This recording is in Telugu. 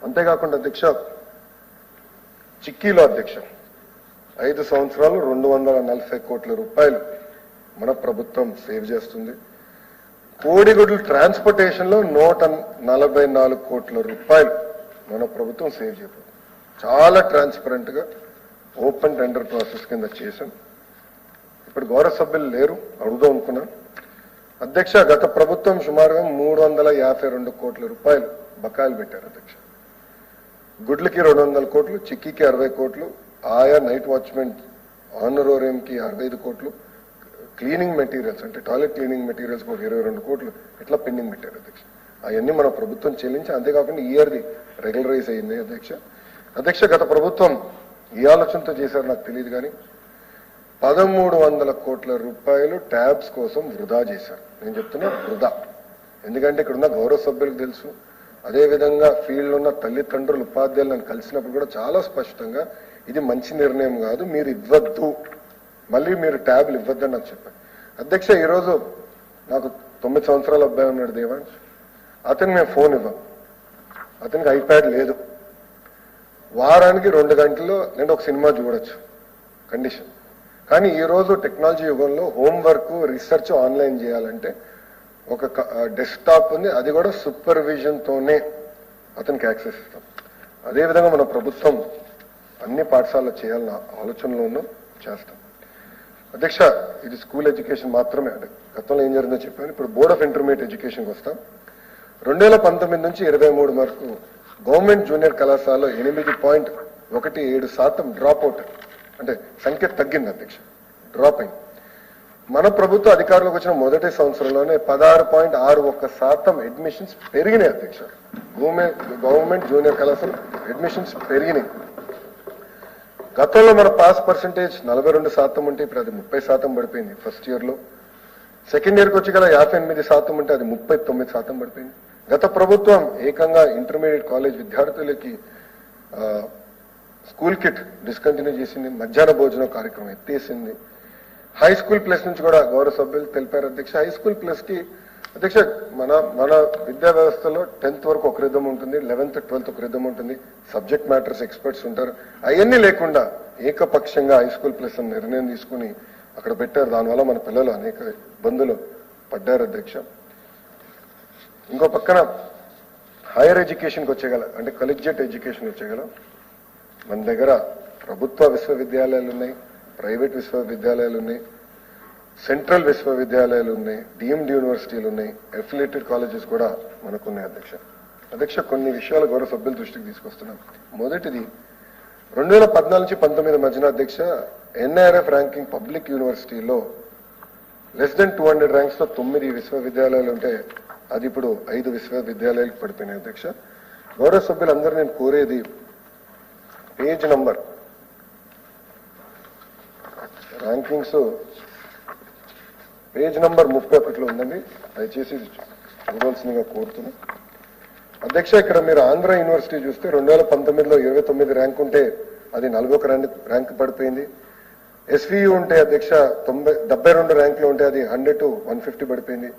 అంతేకాకుండా అధ్యక్ష చిక్కీలో అధ్యక్ష 5 సంవత్సరాలు 240 కోట్ల రూపాయలు మన ప్రభుత్వం సేవ్ చేస్తుంది. కోడిగుడ్లు ట్రాన్స్పోర్టేషన్ లో 144 కోట్ల రూపాయలు మన ప్రభుత్వం సేవ్ చేయబోతుంది. చాలా ట్రాన్స్పరెంట్ గా ఓపెన్ టెండర్ ప్రాసెస్ కింద చేశాం. ఇప్పుడు గౌరవ సభ్యులు లేరు, అడుగుదాం అనుకున్నాను. అధ్యక్ష గత ప్రభుత్వం సుమారుగా 352 కోట్ల రూపాయలు బకాయిలు పెట్టారు అధ్యక్ష. గుడ్లకి 200 కోట్లు, చిక్కీకి 60 కోట్లు, ఆయా నైట్ వాచ్మెన్ ఆనరోరియం కి 65 కోట్లు, క్లీనింగ్ మెటీరియల్స్ అంటే టాయిలెట్ క్లీనింగ్ మెటీరియల్స్ కూడా 22 కోట్లు ఇట్లా పెండింగ్ పెట్టారు అధ్యక్ష. అవన్నీ మన ప్రభుత్వం చెల్లించి అంతేకాకుండా ఇయర్ది రెగ్యులరైజ్ అయింది అధ్యక్ష. అధ్యక్ష గత ప్రభుత్వం ఈ ఆలోచనతో చేశారు నాకు తెలియదు కానీ 1300 కోట్ల రూపాయలు ట్యాబ్స్ కోసం వృధా చేశారు. నేను చెప్తున్నా వృధా, ఎందుకంటే ఇక్కడ ఉన్న గౌరవ సభ్యులకు తెలుసు, అదేవిధంగా ఫీల్డ్ ఉన్న తల్లిదండ్రులు ఉపాధ్యాయులు నన్ను కలిసినప్పుడు కూడా చాలా స్పష్టంగా ఇది మంచి నిర్ణయం కాదు, మీరు ఇవ్వద్దు, మళ్ళీ మీరు ట్యాబ్లు ఇవ్వద్దని నాకు చెప్పారు అధ్యక్ష. ఈరోజు నాకు 9 సంవత్సరాల అబ్బాయి ఉన్నాడు దేవాంశ్, అతనికి మేము ఫోన్ ఇవ్వం, అతనికి ఐప్యాడ్ లేదు, వారానికి 2 గంటల్లో నేను ఒక సినిమా చూడొచ్చు కండిషన్. కానీ ఈరోజు టెక్నాలజీ యుగంలో హోంవర్క్ రీసెర్చ్ ఆన్లైన్ చేయాలంటే ఒక డెస్క్టాప్ ఉంది, అది కూడా సూపర్విజన్ తోనే అతనికి యాక్సెస్ ఇస్తాం. అదేవిధంగా మన ప్రభుత్వం అన్ని పాఠశాలలో చేయాలన్న ఆలోచనలో ఉన్నాం, చేస్తాం అధ్యక్ష. ఇది స్కూల్ ఎడ్యుకేషన్ మాత్రమే, గతంలో ఏం జరిగిందో చెప్పాను. ఇప్పుడు బోర్డ్ ఆఫ్ ఇంటర్మీడియట్ ఎడ్యుకేషన్కి వస్తాం. 2019 నుంచి 23 వరకు గవర్నమెంట్ జూనియర్ కళాశాలలో 8.17% డ్రాప్ అవుట్ అంటే సంఖ్య తగ్గింది అధ్యక్ష, డ్రాప్ అయింది. మన ప్రభుత్వ అధికారంలోకి వచ్చిన మొదటి సంవత్సరంలోనే 16.61% అడ్మిషన్స్ పెరిగినాయి అధ్యక్ష. గవర్నమెంట్ జూనియర్ కళాశాల అడ్మిషన్స్ పెరిగినాయి. గతంలో మన పాస్ పర్సంటేజ్ 42% ఉంటే ఇప్పుడు అది 30% పడిపోయింది ఫస్ట్ ఇయర్ లో. సెకండ్ ఇయర్కి వచ్చి గల 58% ఉంటే అది 39% పడిపోయింది. గత ప్రభుత్వం ఏకంగా ఇంటర్మీడియట్ కాలేజ్ విద్యార్థులకి స్కూల్ కిట్ డిస్కంటిన్యూ చేసింది, మధ్యాహ్న భోజనం కార్యక్రమం ఎత్తేసింది. హై స్కూల్ ప్లస్ నుంచి కూడా గౌరవ సభ్యులు తెలిపారు అధ్యక్ష. హై స్కూల్ ప్లస్ కి అధ్యక్ష మన విద్యా వ్యవస్థలో 10th వరకు ఒక రిధం ఉంటుంది, 11th 12th ఒక రిధం ఉంటుంది, సబ్జెక్ట్ మ్యాటర్స్ ఎక్స్పర్ట్స్ ఉంటారు. అవన్నీ లేకుండా ఏకపక్షంగా హై స్కూల్ ప్లస్ అని నిర్ణయం తీసుకుని అక్కడ పెట్టారు. దానివల్ల మన పిల్లలు అనేక ఇబ్బందులు పడ్డారు అధ్యక్ష. ఇంకో పక్కన హైయర్ ఎడ్యుకేషన్కి వచ్చేగల అంటే కలెక్జియేట్ ఎడ్యుకేషన్ వచ్చేగల మన దగ్గర ప్రభుత్వ విశ్వవిద్యాలయాలు ఉన్నాయి, ప్రైవేట్ విశ్వవిద్యాలయాలు ఉన్నాయి, సెంట్రల్ విశ్వవిద్యాలయాలు ఉన్నాయి, డీమ్డ్ యూనివర్సిటీలు ఉన్నాయి, అఫిలియేటెడ్ కాలేజెస్ కూడా మనకు ఉన్నాయి అధ్యక్ష. అధ్యక్ష కొన్ని విషయాలు గౌరవ సభ్యుల దృష్టికి తీసుకొస్తున్నాం. మొదటిది 2014 నుంచి 19 మధ్యన అధ్యక్ష ఎన్ఐఆర్ఎఫ్ ర్యాంకింగ్ పబ్లిక్ యూనివర్సిటీలో లెస్ దెన్ 200 ర్యాంక్స్ లో 9 విశ్వవిద్యాలయాలు ఉంటే అది ఇప్పుడు 5 విశ్వవిద్యాలయాలకు పడిపోయినాయి అధ్యక్ష. గౌరవ సభ్యులందరూ నేను కోరేది page number rankings page number 31లో ఉందండి, దయచేసి చూడాల్సిందిగా కోరుతున్నా అధ్యక్ష. ఇక్కడ మీరు ఆంధ్ర యూనివర్సిటీ చూస్తే 2019లో 29 ర్యాంక్ ఉంటే అది 41 ర్యాంక్ పడిపోయింది. ఎస్వియు ఉంటే అధ్యక్ష 72 ర్యాంకులు ఉంటే అది 100 to 150 పడిపోయింది.